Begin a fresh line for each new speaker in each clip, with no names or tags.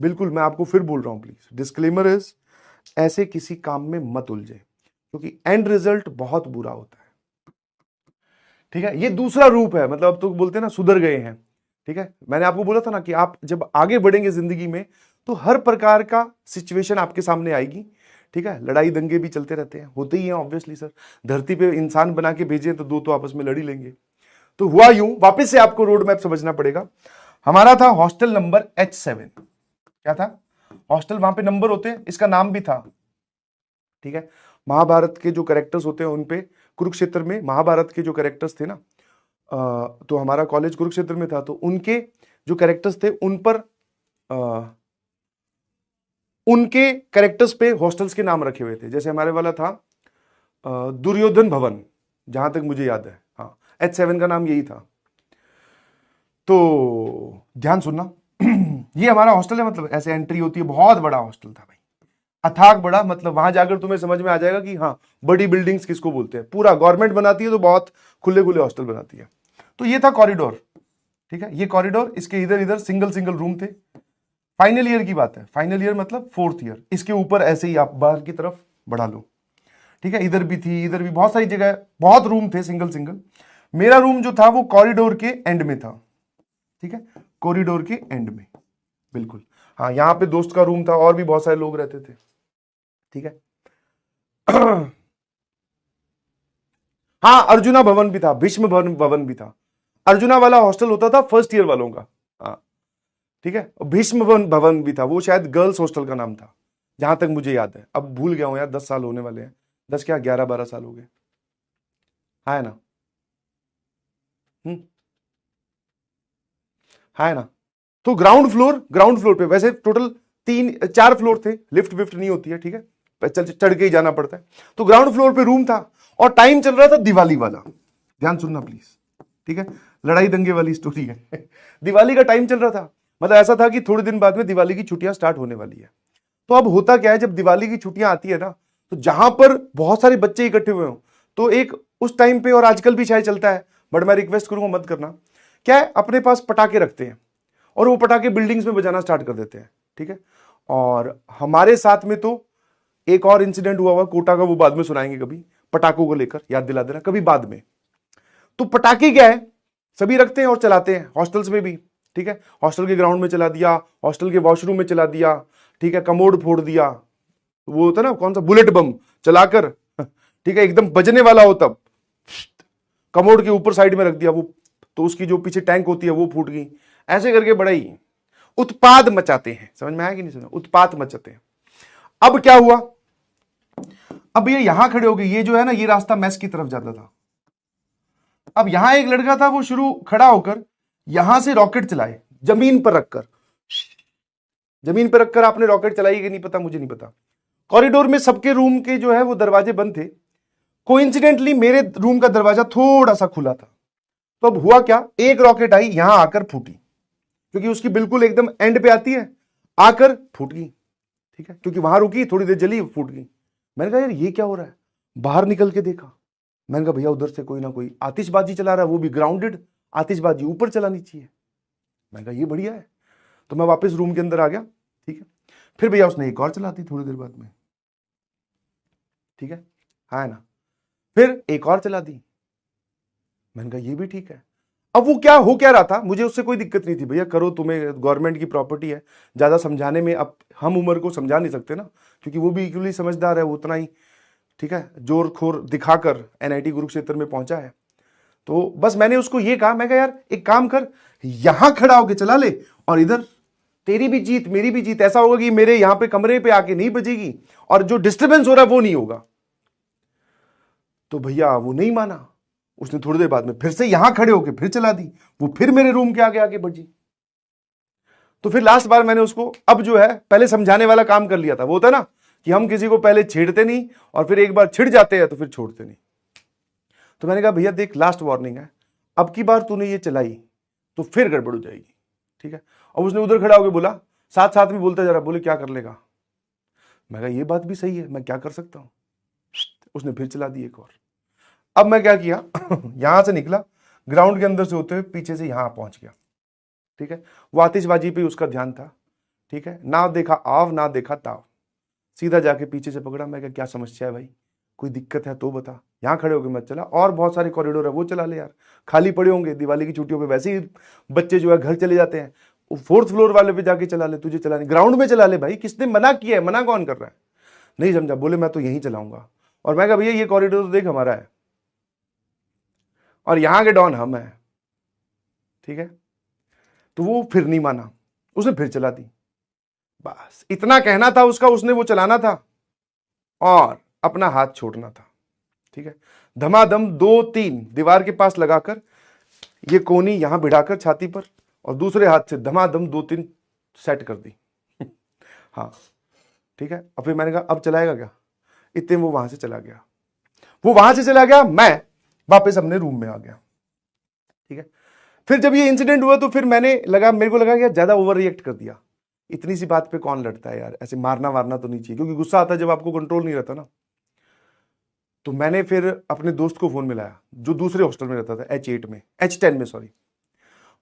बिल्कुल, मैं आपको फिर बोल रहा हूं, प्लीज डिस्क्लेमर इज, ऐसे किसी काम में मत उलझे क्योंकि एंड रिजल्ट बहुत बुरा होता है। ठीक है, ये दूसरा रूप है, मतलब अब तो बोलते हैं ना सुधर गए हैं। ठीक है, मैंने आपको बोला था ना कि आप जब आगे बढ़ेंगे जिंदगी में तो हर प्रकार का सिचुएशन आपके सामने आएगी। ठीक है, लड़ाई दंगे भी चलते रहते हैं, होते ही हैं ऑब्वियसली सर, धरती पे इंसान बना के भेजे तो दो तो आपस में लड़ ही लेंगे। तो हुआ यूं, वापस से आपको रोड मैप समझना पड़ेगा। हमारा था हॉस्टल नंबर H7। क्या था? हॉस्टल, वहां पे नंबर होते हैं, इसका नाम भी था। ठीक है, महाभारत के जो कैरेक्टर्स होते हैं उनपे, कुरुक्षेत्र में महाभारत के जो कैरेक्टर्स थे ना, तो हमारा कॉलेज कुरुक्षेत्र में था, तो उनके जो कैरेक्टर्स थे उन पर उनके कैरेक्टर्स पे हॉस्टल्स के नाम रखे हुए थे। जैसे हमारे वाला था दुर्योधन भवन, जहां तक मुझे याद है। हाँ, H7 का नाम यही था। तो ध्यान सुनना ये हमारा हॉस्टल है, मतलब ऐसे एंट्री होती है, बहुत बड़ा हॉस्टल था भाई, अथाक बड़ा, मतलब वहां जाकर तुम्हें समझ में आ जाएगा कि हाँ बड़ी बिल्डिंग्स किसको बोलते हैं। पूरा गवर्नमेंट बनाती है तो बहुत खुले खुले हॉस्टल बनाती है। तो ये था कॉरिडोर। ठीक है, ये कॉरिडोर, इसके इधर इधर सिंगल सिंगल रूम थे। फाइनल ईयर की बात है, फाइनल ईयर मतलब फोर्थ ईयर, इसके ऊपर ऐसे ही आप बाहर की तरफ बढ़ा लो। ठीक है, इधर भी थी, इधर भी, बहुत सारी जगह, बहुत रूम थे सिंगल सिंगल। मेरा रूम जो था वो कॉरिडोर के एंड में था। ठीक है, कॉरिडोर के एंड में, बिल्कुल। हाँ, यहां पे दोस्त का रूम था, और भी बहुत सारे लोग रहते थे। ठीक है हाँ, अर्जुना भवन भी था, भीष्म भवन भी था। अर्जुना वाला हॉस्टल होता था फर्स्ट ईयर वालों का। हाँ, ठीक है, भीष्म भवन भी था, वो शायद गर्ल्स हॉस्टल का नाम था, जहां तक मुझे याद है। अब भूल गया हूं यार, 10 साल होने वाले हैं, 10 क्या 11-12 साल हो गए। हाँ है ना? हम्म, हाँ है ना? तो ग्राउंड फ्लोर पे वैसे टोटल 3-4 फ्लोर थे, लिफ्ट विफ्ट नहीं होती है। ठीक है, चढ़ के ही जाना पड़ता है। तो ग्राउंड फ्लोर पे रूम था और टाइम चल रहा था दिवाली वाला। ध्यान सुनना प्लीज। ठीक है, लड़ाई दंगे वाली स्टोरी है दिवाली का टाइम चल रहा था, मतलब ऐसा था कि थोड़े दिन बाद में दिवाली की छुट्टियां स्टार्ट होने वाली है। तो अब होता क्या है, जब दिवाली की छुट्टियां आती है ना, तो जहां पर बहुत सारे बच्चे इकट्ठे हुए हों, तो एक उस टाइम पे, और आजकल भी शायद चलता है, बट मैं रिक्वेस्ट करूंगा मत करना, क्या है, अपने पास पटाखे रखते हैं और वो पटाखे बिल्डिंग्स में बजाना स्टार्ट कर देते हैं। ठीक है, और हमारे साथ में तो एक और इंसिडेंट हुआ कोटा का, वो बाद में सुनाएंगे कभी, पटाखों को लेकर याद दिला देना कभी बाद में। तो पटाखे क्या है, सभी रखते हैं और चलाते हैं, हॉस्टल्स में भी। ठीक है, हॉस्टल के ग्राउंड में चला दिया, हॉस्टल के वॉशरूम में चला दिया। ठीक है, कमोड फोड़ दिया, वो होता ना कौन सा बुलेट बम चलाकर, ठीक है, एकदम बजने वाला हो तब कमोड के ऊपर साइड में रख दिया वो, तो उसकी जो पीछे टैंक होती है वो फूट गई। ऐसे करके बड़ा ही उत्पाद मचाते हैं। समझ में आया कि नहीं? समझ, उत्पात मचाते हैं। अब क्या हुआ, अब ये यहां खड़े हो गए, ये जो है ना, ये रास्ता मेस की तरफ जाता था। अब यहां एक लड़का था, वो शुरू खड़ा होकर यहां से रॉकेट चलाए, जमीन पर रखकर। जमीन पर रखकर आपने रॉकेट चलाई कि नहीं पता, मुझे नहीं पता। कॉरिडोर में सबके रूम के जो है वो दरवाजे बंद थे, कोइंसिडेंटली मेरे रूम का दरवाजा थोड़ा सा खुला था। तो अब हुआ क्या, एक रॉकेट आई, यहां आकर फूटी, क्योंकि उसकी बिल्कुल एकदम एंड पे आती है, आकर फूट गई। ठीक है, क्योंकि वहां रुकी, थोड़ी देर जली, फूट गई। मैंने कहा यार ये क्या हो रहा है, बाहर निकल के देखा, मैंने कहा भैया उधर से कोई ना कोई आतिशबाजी चला रहा है, वो भी ग्राउंडेड आतिशबाजी, ऊपर चलानी चाहिए। मैंने कहा ये बढ़िया है, तो मैं वापस रूम के अंदर आ गया। ठीक है, फिर भैया उसने एक और चला दी थोड़ी देर बाद में। ठीक है, हाँ ना, फिर एक और चला दी। मैंने कहा ये भी ठीक है। अब वो क्या हो क्या रहा था, मुझे उससे कोई दिक्कत नहीं थी, भैया करो, तुम्हें गवर्नमेंट की प्रॉपर्टी है, ज्यादा समझाने में अब हम उम्र को समझा नहीं सकते ना, क्योंकि वो भी इक्वली समझदार है, वो उतना ही, ठीक है, जोर खोर दिखाकर एनआईटी कुरुक्षेत्र में पहुंचा है। तो बस मैंने उसको ये कहा, मैं कहा यार एक काम कर, यहां खड़ा होके चला ले, और इधर तेरी भी जीत मेरी भी जीत, ऐसा होगा कि मेरे यहां पे कमरे पे आके नहीं बजेगी और जो डिस्टर्बेंस हो रहा है वो नहीं होगा। तो भैया वो नहीं माना, उसने थोड़ी देर बाद में फिर से यहां खड़े होके फिर चला दी, वो फिर मेरे रूम के आगे आगे बजी। तो फिर लास्ट बार मैंने उसको अब जो है पहले समझाने वाला काम कर लिया था, वो होता ना कि हम किसी को पहले छेड़ते नहीं और फिर एक बार छिड़ जाते हैं तो फिर छोड़ते नहीं। तो मैंने कहा भैया देख लास्ट वार्निंग है, अब की बार तूने ये चलाई तो फिर गड़बड़ हो जाएगी। ठीक है, और उसने उधर खड़ा होकर बोला, साथ साथ में बोलता जा रहा, बोले क्या कर लेगा। मैं कहा ये बात भी सही है, मैं क्या कर सकता हूं। उसने फिर चला दी एक और। अब मैं क्या किया यहां से निकला, ग्राउंड के अंदर से होते हुए पीछे से यहां पहुंच गया। ठीक है, वो आतिशबाजी पे उसका ध्यान था। ठीक है, ना देखा आव ना देखा ताव, सीधा जाके पीछे से पकड़ा। मैं क्या समस्या है भाई, कोई दिक्कत है तो बता, यहाँ खड़े होके मत चला, और बहुत सारे कॉरिडोर है वो चला ले यार, खाली पड़े होंगे, दिवाली की छुट्टियों पे वैसे ही बच्चे जो है घर चले जाते हैं, फोर्थ फ्लोर वाले पे जाके चला ले, तुझे चलाने ग्राउंड में चला ले भाई, किसने मना किया है, मना कौन कर रहा है? नहीं समझा, बोले मैं तो यहीं चलाऊंगा। और मैं कहा भैया ये कॉरिडोर तो देख हमारा है और यहाँ के डॉन हम है, ठीक है। तो वो फिर नहीं माना, उसने फिर चला दी। बस इतना कहना था उसका, उसने वो चलाना था और अपना हाथ छोड़ना था, ठीक है। धमाधम 2-3 दीवार के पास लगाकर, ये कोनी यहां बिठाकर छाती पर, और दूसरे हाथ से धमाधम 2-3 सेट कर दी। हाँ ठीक है। और फिर मैंने कहा अब चलाएगा क्या, इतने वो वहां से चला गया, वो वहां से चला गया, मैं वापस अपने रूम में आ गया, ठीक है। फिर जब ये इंसिडेंट हुआ तो फिर मेरे को लगा कि ज्यादा ओवर रिएक्ट कर दिया, इतनी सी बात पे कौन लड़ता है यार, ऐसे मारना वारना तो नहीं चाहिए, क्योंकि गुस्सा आता है जब आपको कंट्रोल नहीं रहता ना। तो मैंने फिर अपने दोस्त को फोन मिलाया जो दूसरे हॉस्टल में रहता था, H10 में सॉरी,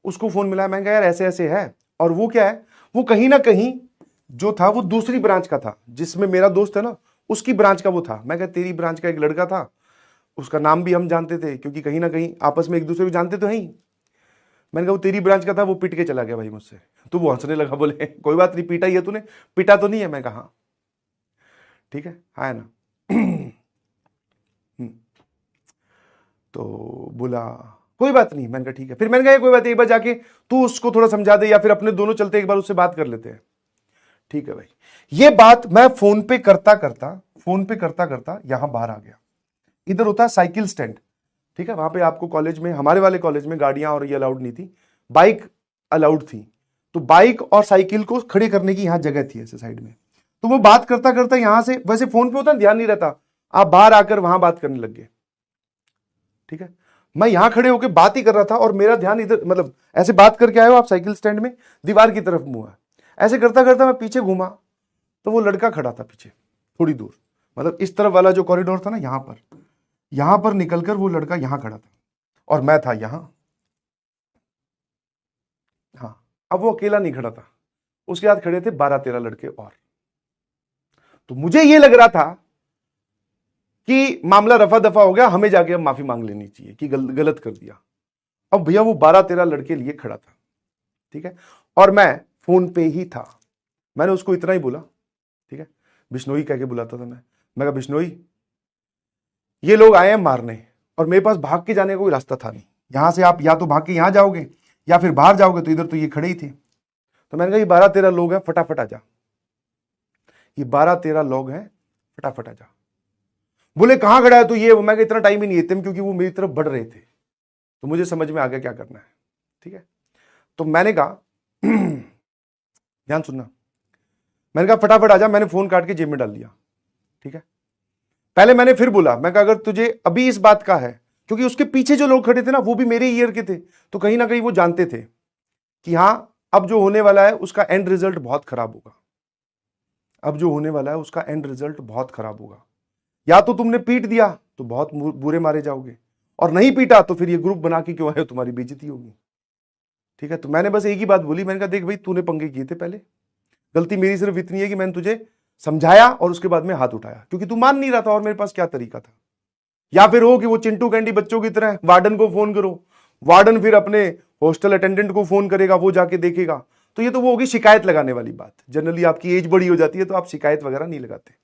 उसको फोन मिलाया। मैंने कहा यार ऐसे ऐसे है, और वो क्या है, वो कहीं ना कहीं जो था वो दूसरी ब्रांच का था, जिसमें मेरा दोस्त है ना उसकी ब्रांच का वो था। मैं कहा तेरी ब्रांच का एक लड़का था, उसका नाम भी हम जानते थे क्योंकि कहीं ना कहीं आपस में एक दूसरे को जानते तो हैं ही। मैंने कहा वो तेरी ब्रांच का था, वो पिट के चला गया भाई मुझसे। तो वो हंसने लगा, बोले कोई बात नहीं, पीटा ही है तूने, पिटा तो नहीं है? मैं कहा हाँ। ठीक है, हाँ ना। तो बोला कोई बात नहीं। मैंने कहा ठीक है। फिर मैंने कहा कोई बात नहीं, एक बार जाके तू उसको थोड़ा समझा दे, या फिर अपने दोनों चलते एक बार उससे बात कर लेते हैं। ठीक है भाई। ये बात मैं फोन पे करता करता यहां बाहर आ गया। इधर होता है साइकिल स्टैंड, ठीक है। वहां पे आपको कॉलेज में, हमारे वाले कॉलेज में गाड़ियां और ये अलाउड नहीं थी, बाइक अलाउड थी। तो बाइक और साइकिल को खड़े करने की यहां जगह थी ऐसे साइड में। तो वो बात करता करता यहां से, वैसे फोन पे होता ध्यान नहीं रहता, आप बाहर आकर वहां बात करने लग गए, ठीक है। मैं यहां खड़े होकर बात ही कर रहा था और मेरा ध्यान इधर, मतलब ऐसे बात करके आए हो आप साइकिल स्टैंड में, दीवार की तरफ मुंह है, ऐसे करता करता मैं पीछे घूमा तो वो लड़का खड़ा था पीछे थोड़ी दूर, मतलब इस तरफ वाला जो कॉरिडोर था ना, यहां पर निकलकर वो लड़का यहां खड़ा था और मैं था यहां। हाँ, अब वो अकेला नहीं खड़ा था, उसके साथ खड़े थे 12-13 लड़के और। तो मुझे ये लग रहा था कि मामला रफा दफा हो गया, हमें जाके अब माफी मांग लेनी चाहिए कि गलत कर दिया। अब भैया वो 12-13 लड़के लिए खड़ा था, ठीक है, और मैं फोन पे ही था। मैंने उसको इतना ही बोला, ठीक है, बिश्नोई कह के बुलाता था मैं कहा बिश्नोई ये लोग आए हैं मारने और मेरे पास भाग के जाने का कोई रास्ता था नहीं, यहां से आप या तो भाग के यहां जाओगे या फिर बाहर जाओगे, तो इधर तो ये खड़े ही थे। तो मैंने कहा ये 12-13 लोग हैं, फटाफट आ जा, ये 12-13 लोग हैं, फटाफट आ जा। बोले कहां खड़ा है तो ये, मैं इतना टाइम ही नहीं है, क्योंकि वो मेरी तरफ बढ़ रहे थे, तो मुझे समझ में आ गया क्या करना है, ठीक है। तो मैंने कहा ध्यान सुनना, मैंने कहा फटाफट आ जा, मैंने फोन काट के जेब में डाल दिया, ठीक है। पहले मैंने फिर बोला, मैं कहा अगर तुझे अभी इस बात का है, क्योंकि उसके पीछे जो लोग खड़े थे ना वो भी मेरे ईयर के थे, तो कहीं ना कहीं वो जानते थे कि हाँ अब जो होने वाला है उसका एंड रिजल्ट बहुत खराब होगा, अब जो होने वाला है उसका एंड रिजल्ट बहुत खराब होगा। या तो तुमने पीट दिया तो बहुत बुरे मारे जाओगे, और नहीं पीटा तो फिर ये ग्रुप बना के क्यों आए हो, तुम्हारी बेइज्जती होगी, ठीक है। तो मैंने बस एक ही बात बोली, मैंने कहा देख भाई तूने पंगे किए थे पहले, गलती मेरी सिर्फ इतनी है कि मैंने तुझे समझाया और उसके बाद में हाथ उठाया, क्योंकि तू मान नहीं रहा था और मेरे पास क्या तरीका था। या फिर हो कि वो चिंटू कैंडी बच्चों की तरह वार्डन को फोन करो, वार्डन फिर अपने हॉस्टल अटेंडेंट को फोन करेगा, वो जाके देखेगा, तो ये तो वो होगी शिकायत लगाने वाली बात। जनरली आपकी एज बड़ी हो जाती है तो आप शिकायत वगैरह नहीं लगाते।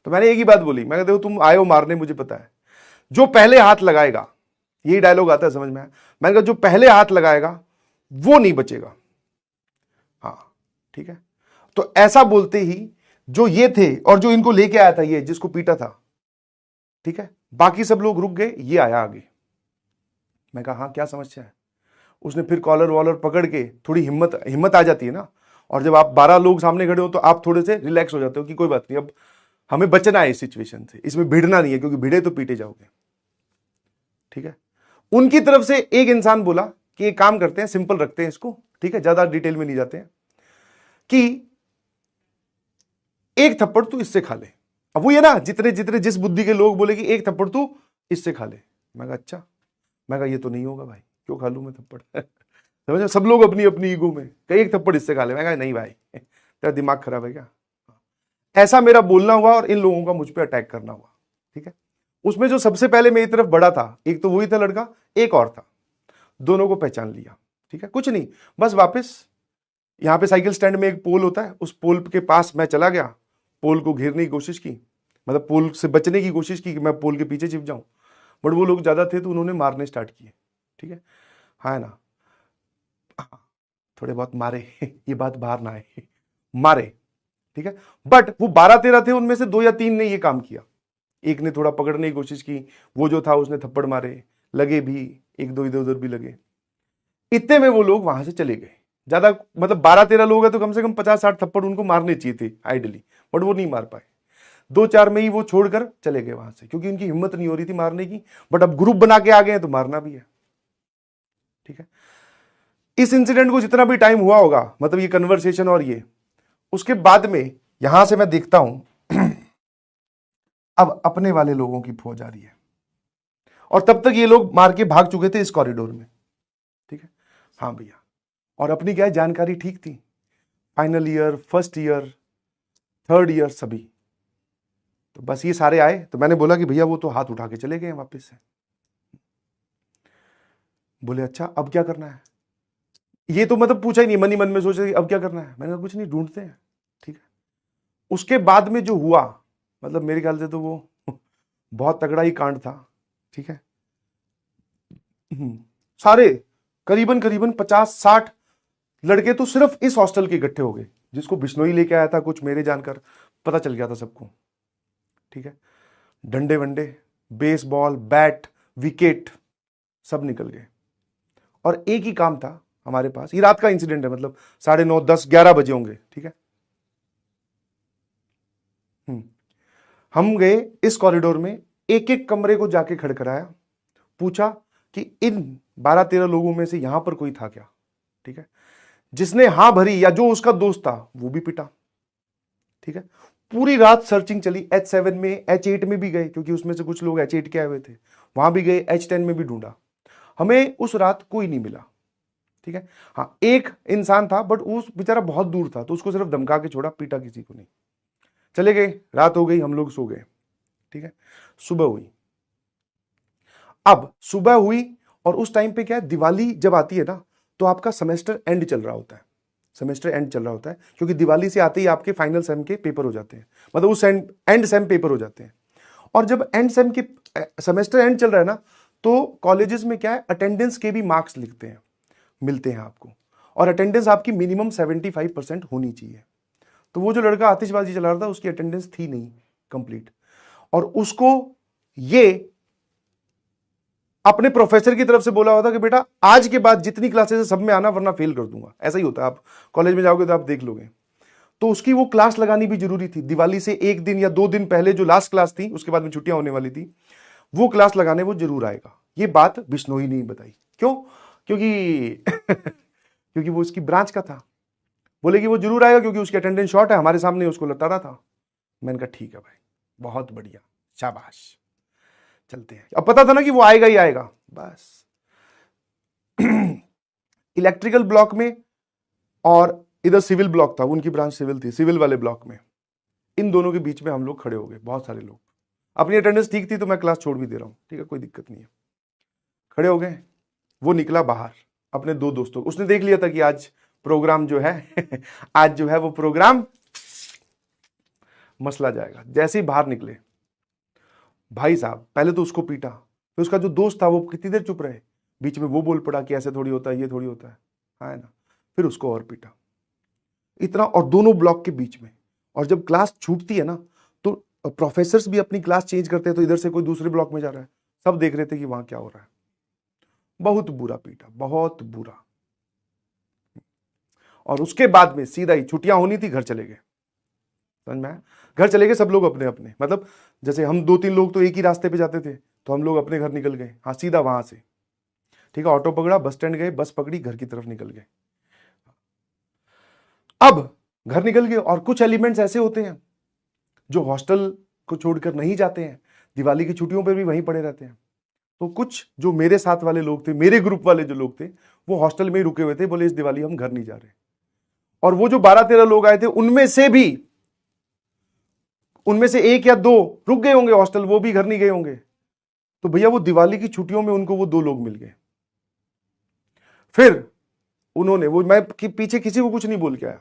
तो मैंने एक ही बात बोली, मैं कहते हो तुम आए हो मारने, मुझे पता है, जो पहले हाथ लगाएगा, यही डायलॉग आता है समझ में, मैंने कहा जो पहले हाथ लगाएगा वो नहीं बचेगा, हाँ ठीक है। तो ऐसा बोलते ही जो ये थे और जो इनको लेके आया था, ये जिसको पीटा था, ठीक है, बाकी सब लोग रुक गए, ये आया आगे। मैं कहा हाँ क्या समस्या है। उसने फिर कॉलर वॉलर पकड़ के, थोड़ी हिम्मत आ जाती है ना, और जब आप 12 लोग सामने खड़े हो तो आप थोड़े से रिलैक्स हो जाते हो कि कोई बात नहीं, अब हमें बचना है इस सिचुएशन से, इसमें भिड़ना नहीं है, क्योंकि भिड़े तो पीटे जाओगे, ठीक है। उनकी तरफ से एक इंसान बोला कि एक काम करते हैं, सिंपल रखते हैं इसको, ठीक है, ज्यादा डिटेल में नहीं जाते हैं, कि एक थप्पड़ तू इससे खा ले। अब वो ये ना, जितने जितने जिस बुद्धि के लोग बोले कि एक थप्पड़ तू इससे खा ले। मैं कहा अच्छा, मैं कहा ये तो नहीं होगा भाई, क्यों खा लूं मैं थप्पड़ समझ, सब लोग अपनी अपनी ईगो में कहीं एक थप्पड़ इससे खा ले। मैं कहा नहीं भाई, तेरा दिमाग खराब है क्या? ऐसा मेरा बोलना हुआ और इन लोगों का मुझ पर अटैक करना हुआ, ठीक है। उसमें जो सबसे पहले मेरी तरफ बड़ा था, एक तो वही था लड़का, एक और था, दोनों को पहचान लिया, ठीक है। कुछ नहीं, बस वापस यहां पे साइकिल स्टैंड में एक पोल होता है, उस पोल के पास मैं चला गया, पोल को घेरने की कोशिश की, मतलब पोल से बचने की कोशिश की कि मैं पोल के पीछे छिप जाऊं, बट वो लोग ज्यादा थे तो उन्होंने मारने स्टार्ट किए, ठीक है। हाँ ना, थोड़े बहुत मारे ये बात बाहर ना आए, मारे, ठीक है। बट वो 12-13 थे, उनमें से 2 या 3 ने ये काम किया। एक ने थोड़ा पकड़ने की कोशिश की, वो जो था उसने थप्पड़ मारे, लगे भी, 1-2 इधर उधर भी लगे। इतने में वो लोग वहां से चले गए। ज्यादा मतलब 12-13 लोग हैं तो कम से कम 50-60 थप्पड़ उनको मारने चाहिए थे आइडली, बट वो नहीं मार पाए। 2-4 में ही वो छोड़कर चले गए वहां से, क्योंकि उनकी हिम्मत नहीं हो रही थी मारने की। बट अब ग्रुप बना के आ गए हैं तो मारना भी है, ठीक है। इस इंसिडेंट को जितना भी टाइम हुआ होगा, मतलब ये कन्वर्सेशन और ये, उसके बाद में यहां से मैं देखता हूं अब अपने वाले लोगों की फौज आ रही है, और तब तक ये लोग मार के भाग चुके थे इस कॉरिडोर में, ठीक है। हाँ भैया, और अपनी क्या है, जानकारी ठीक थी, final year, first year, third year सभी। तो बस ये सारे आए तो मैंने बोला कि भैया वो तो हाथ उठा के चले गए वापस से। बोले अच्छा अब क्या करना है? ये तो मतलब पूछा ही नहीं, मन ही मन में सोच रहे अब क्या करना है। मैंने कहा कुछ नहीं, ढूंढते हैं, ठीक है। उसके बाद में जो हुआ, मतलब मेरे ख्याल से तो वो बहुत तगड़ा ही कांड था, ठीक है। सारे करीबन करीबन 50-60 लड़के तो सिर्फ इस हॉस्टल के इकट्ठे हो गए, जिसको बिश्नोई लेके आया था, कुछ मेरे जानकर पता चल गया था सबको, ठीक है। डंडे वंडे, बेसबॉल बैट, विकेट सब निकल गए। और एक ही काम था हमारे पास, ये रात का इंसिडेंट है, मतलब 9:30, 10, 11 बजे होंगे, ठीक है। हम गए इस कॉरिडोर में, एक एक कमरे को जाके खड़खड़ाया, पूछा कि इन 12-13 लोगों में से यहां पर कोई था क्या, ठीक है। जिसने हां भरी या जो उसका दोस्त था वो भी पिटा, ठीक है। पूरी रात सर्चिंग चली, H7 में, H8 में भी गए, क्योंकि उसमें से कुछ लोग H8 के आए हुए थे, वहां भी गए, H10 में भी ढूंढा, हमें उस रात कोई नहीं मिला, ठीक है। हाँ, एक इंसान था बट उस बेचारा बहुत दूर था, तो उसको सिर्फ धमका के छोड़ा, पीटा किसी को नहीं। चले गए, रात हो गई, हम लोग सो गए, ठीक है। सुबह हुई, अब सुबह हुई, और उस टाइम पे क्या है, दिवाली जब आती है ना, तो आपका सेमेस्टर एंड चल रहा होता है, सेमेस्टर एंड चल रहा होता है, क्योंकि दिवाली से आते ही आपके फाइनल सेम के पेपर हो जाते हैं, मतलब उस एंड सेम पेपर हो जाते हैं। और जब एंड सेम के सेमेस्टर एंड चल रहा है ना, तो कॉलेजेस में क्या है, अटेंडेंस के भी मार्क्स लिखते हैं, मिलते हैं आपको, और अटेंडेंस आपकी मिनिमम 75% होनी चाहिए। तो वो जो लड़का आतिशबाजी चला रहा था, उसकी अटेंडेंस थी नहीं कंप्लीट, और उसको ये अपने प्रोफेसर की तरफ से बोला हुआ था कि बेटा आज के बाद जितनी क्लासेस है सब में आना, वरना फेल कर दूंगा। ऐसा ही होता है, आप कॉलेज में जाओगे तो आप देख लोगे। तो उसकी वो क्लास लगानी भी जरूरी थी, दिवाली से 1 दिन या 2 दिन पहले जो लास्ट क्लास थी, उसके बाद में छुट्टियां होने वाली थी, वो क्लास लगाने वो जरूर आएगा। ये बात बिश्नोई नहीं बताई, क्यों? क्योंकि क्योंकि वो उसकी ब्रांच का था, बोले कि वो जरूर आएगा क्योंकि उसकी अटेंडेंस शॉर्ट है, हमारे सामने उसको लताड़ा था। मैंने कहा ठीक है भाई, बहुत बढ़िया, शाबाश, चलते हैं। अब पता था ना कि वो आएगा ही आएगा, बस। इलेक्ट्रिकल ब्लॉक में और इधर सिविल ब्लॉक था, उनकी ब्रांच सिविल थी, सिविल वाले ब्लॉक में, इन दोनों के बीच में हम लोग खड़े हो गए, बहुत सारे लोग। अपनी अटेंडेंस ठीक थी तो मैं क्लास छोड़ भी दे रहा हूं, ठीक है, कोई दिक्कत नहीं है। खड़े हो गए, वो निकला बाहर अपने 2 दोस्तों, उसने देख लिया था कि आज प्रोग्राम जो है आज जो है वो प्रोग्राम मसला जाएगा। जैसे ही बाहर निकले, भाई साहब पहले तो उसको पीटा, फिर उसका जो दोस्त था वो कितनी देर चुप रहे, बीच में वो बोल पड़ा कि ऐसे थोड़ी होता है, ये थोड़ी होता है ना, फिर उसको और पीटा, इतना, और दोनों ब्लॉक के बीच में। और जब क्लास छूटती है ना, तो प्रोफेसर्स भी अपनी क्लास चेंज करते हैं, तो इधर से कोई दूसरे ब्लॉक में जा रहा है, सब देख रहे थे कि वहां क्या हो रहा है। बहुत बुरा पीटा, बहुत बुरा। और उसके बाद में सीधा ही छुट्टियां होनी थी, घर चले गए, समझ में आया? घर चले गए सब लोग अपने अपने, मतलब जैसे हम 2-3 लोग तो एक ही रास्ते पे जाते थे, तो हम लोग अपने घर निकल गए, हाँ सीधा वहां से, ठीक है। ऑटो पकड़ा, बस स्टैंड गए, बस पकड़ी, घर की तरफ निकल गए। अब घर निकल गए, और कुछ एलिमेंट्स ऐसे होते हैं जो हॉस्टल को छोड़कर नहीं जाते हैं, दिवाली की छुट्टियों पर भी वहीं पड़े रहते हैं। तो कुछ जो मेरे साथ वाले लोग थे, मेरे ग्रुप वाले जो लोग थे, वो हॉस्टल में ही रुके हुए थे, बोले इस दिवाली हम घर नहीं जा रहे। और वो जो 12-13 लोग आए थे उनमें से एक या दो रुक गए होंगे हॉस्टल, वो भी घर नहीं गए होंगे। तो भैया वो दिवाली की छुट्टियों में उनको वो 2 लोग मिल गए। फिर उन्होंने मैं पीछे किसी को कुछ नहीं बोल के आया,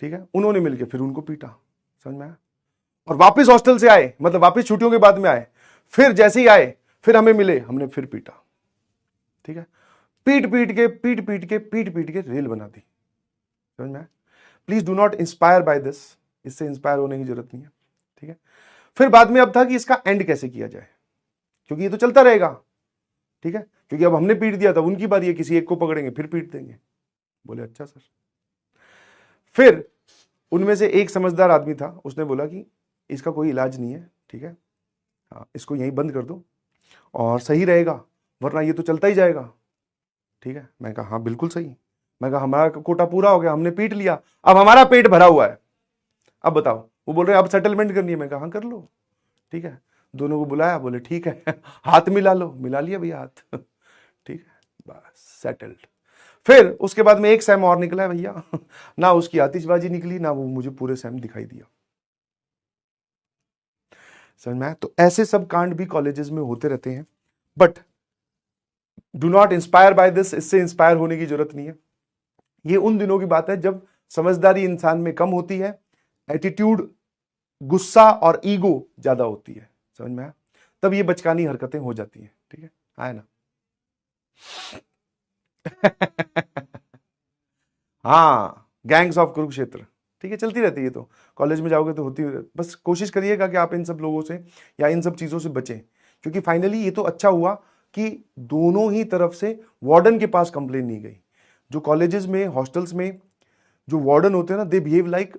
ठीक है, उन्होंने मिलके फिर उनको पीटा, समझ में आया। और वापस हॉस्टल से आए, मतलब वापस छुट्टियों के बाद में आए, फिर जैसे ही आए फिर हमें मिले, हमने फिर पीटा, ठीक है, पीट पीट के रेल बना दी, समझ में आया। Please do not inspire by this, इससे इंस्पायर होने की जरूरत नहीं है, ठीक है। फिर बाद में अब था कि इसका एंड कैसे किया जाए, क्योंकि ये तो चलता रहेगा, ठीक है, क्योंकि अब हमने पीट दिया था, उनकी बारी है, किसी एक को पकड़ेंगे फिर पीट देंगे। बोले अच्छा सर। फिर उनमें से एक समझदार आदमी था, उसने बोला कि इसका कोई इलाज नहीं है, ठीक है, हाँ, इसको यहीं बंद कर दो और सही रहेगा, वरना ये तो चलता ही जाएगा, ठीक है। मैं कहा हाँ बिल्कुल सही। मैं कहा हमारा कोटा पूरा हो गया, हमने पीट लिया, अब हमारा पेट भरा हुआ है, अब बताओ। वो बोल रहे अब सेटलमेंट करनी है। मैं कहा हाँ कर लो, ठीक है। दोनों को बुलाया, बोले ठीक है हाथ मिला लो, मिला लिया भैया हाथ ठीक है, बस सेटल्ड। फिर उसके बाद में एक सैम और निकला है भैया ना उसकी आतिशबाजी निकली, ना वो मुझे पूरे सैम दिखाई दिया, समझ में आया। तो ऐसे सब कांड भी कॉलेजेस में होते रहते हैं, but do not inspire by this, इससे इंस्पायर होने की जरूरत नहीं है। ये उन दिनों की बात है जब समझदारी इंसान में कम होती है, एटीट्यूड, गुस्सा और ईगो ज्यादा होती है, समझ में आया, तब ये बचकानी हरकतें हो जाती हैं, ठीक है, आए ना हाँ, गैंग्स ऑफ कुरुक्षेत्र, ठीक है, चलती रहती है, तो कॉलेज में जाओगे तो होती है। बस कोशिश करिएगा कि आप इन सब लोगों से या इन सब चीजों से बचें, क्योंकि फाइनली ये तो अच्छा हुआ कि दोनों ही तरफ से वार्डन के पास कंप्लेन नहीं गई। जो कॉलेजेस में, हॉस्टल्स में जो वार्डन होते हैं ना, they behave like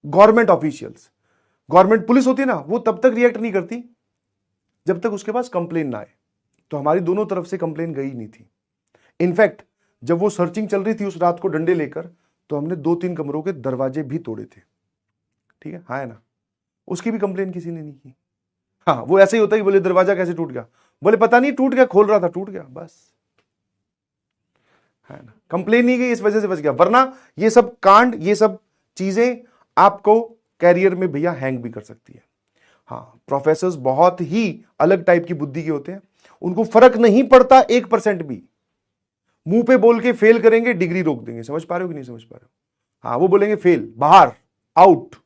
government officials. Government police होती है ना, वो तब तक रिएक्ट नहीं करती जब तक उसके पास कंप्लेन ना आए। तो हमारी दोनों तरफ से कंप्लेन गई नहीं थी। इनफैक्ट जब वो सर्चिंग चल रही थी उस रात को डंडे लेकर, तो हमने 2-3 कमरों के दरवाजे भी तोड़े थे, ठीक है, हाँ है ना, उसकी भी कंप्लेन किसी ने नहीं की। हाँ, वो ऐसे ही होता है, बोले दरवाजा कैसे टूट गया, बोले पता नहीं टूट गया, खोल रहा था टूट गया, बस, है ना, कंप्लेन नहीं गई, इस वजह से बच गया। वरना ये सब कांड, ये सब चीजें आपको कैरियर में भैया हैंग भी कर सकती है। हाँ, प्रोफेसर्स बहुत ही अलग टाइप की बुद्धि के होते हैं, उनको फर्क नहीं पड़ता 1% भी, मुंह पे बोल के फेल करेंगे, डिग्री रोक देंगे। समझ पा रहे हो कि नहीं समझ पा रहे हो? हाँ, वो बोलेंगे फेल, बाहर, आउट।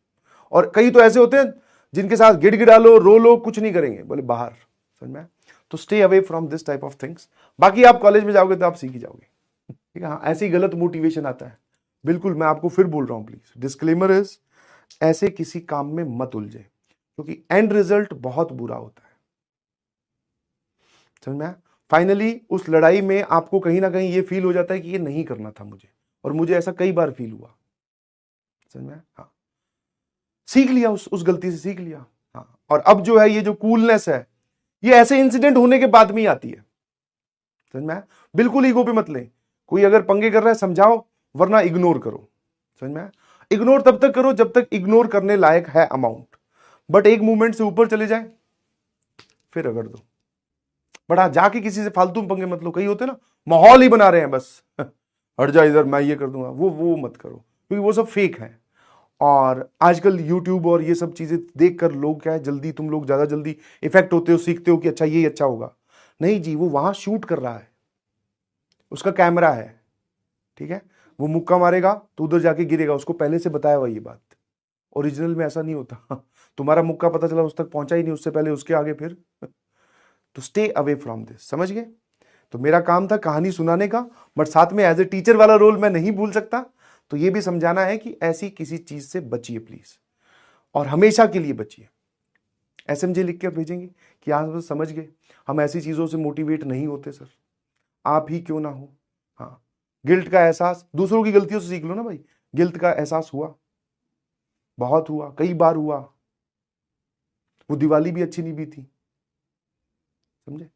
और कई तो ऐसे होते हैं जिनके साथ गिड़गिड़ा लो, रो लो, कुछ नहीं करेंगे, बोले बाहर, समझ में? तो stay away from this type of things. बाकी आप कॉलेज में जाओगे तो आप सीख ही जाओगे, ठीक है। हाँ, ऐसे ही गलत मोटिवेशन आता है, बिल्कुल, मैं आपको फिर बोल रहा हूं, प्लीज डिस्क्लेमर इज, ऐसे किसी काम में मत उलझे, क्योंकि एंड रिजल्ट बहुत बुरा होता है, समझ में? फाइनली उस लड़ाई में आपको कहीं ना कहीं ये फील हो जाता है कि ये नहीं करना था मुझे, और मुझे ऐसा कई बार फील हुआ, समझ में? हाँ, सीख लिया, उस गलती से सीख लिया। हाँ, और अब जो है ये जो कूलनेस है, ये ऐसे इंसिडेंट होने के बाद में ही आती है, समझ में? बिल्कुल ईगो पे मत ले। कोई अगर पंगे कर रहा है समझाओ, वरना इग्नोर करो, समझ में? इग्नोर तब तक करो जब तक इग्नोर करने लायक है अमाउंट, बट एक मूवमेंट से ऊपर चले जाए फिर रगड़ दो। बट हाँ, जाके किसी से फालतू में पंगे मत लो। कई होते ना, माहौल ही बना रहे हैं बस हट जा इधर, मैं ये कर दूंगा, वो मत करो, क्योंकि वो सब फेक है। और आजकल यूट्यूब और ये सब चीजें देखकर लोग क्या है, जल्दी, तुम लोग ज्यादा जल्दी इफेक्ट होते हो, सीखते हो कि अच्छा ये अच्छा होगा। नहीं जी, वो वहां शूट कर रहा है, उसका कैमरा है, ठीक है, वो मुक्का मारेगा तो उधर जाके गिरेगा, उसको पहले से बताया हुआ ये बात। ओरिजिनल में ऐसा नहीं होता तुम्हारा मुक्का पता चला उस तक पहुंचा ही नहीं, उससे पहले उसके आगे फिर तो स्टे अवे फ्रॉम दिस, समझ गए? तो मेरा काम था कहानी सुनाने का, बट साथ में एज ए टीचर वाला रोल मैं नहीं भूल सकता, तो ये भी समझाना है कि ऐसी किसी चीज से बचिए प्लीज, और हमेशा के लिए बचिए। एसएमजे लिख कर भेजेंगे कि आप समझ गए, हम ऐसी चीजों से मोटिवेट नहीं होते सर, आप ही क्यों ना हो। हाँ, गिल्ट का एहसास, दूसरों की गलतियों से सीख लो ना भाई। गिल्ट का एहसास हुआ, बहुत हुआ, कई बार हुआ, वो दिवाली भी अच्छी नहीं बीती, समझे?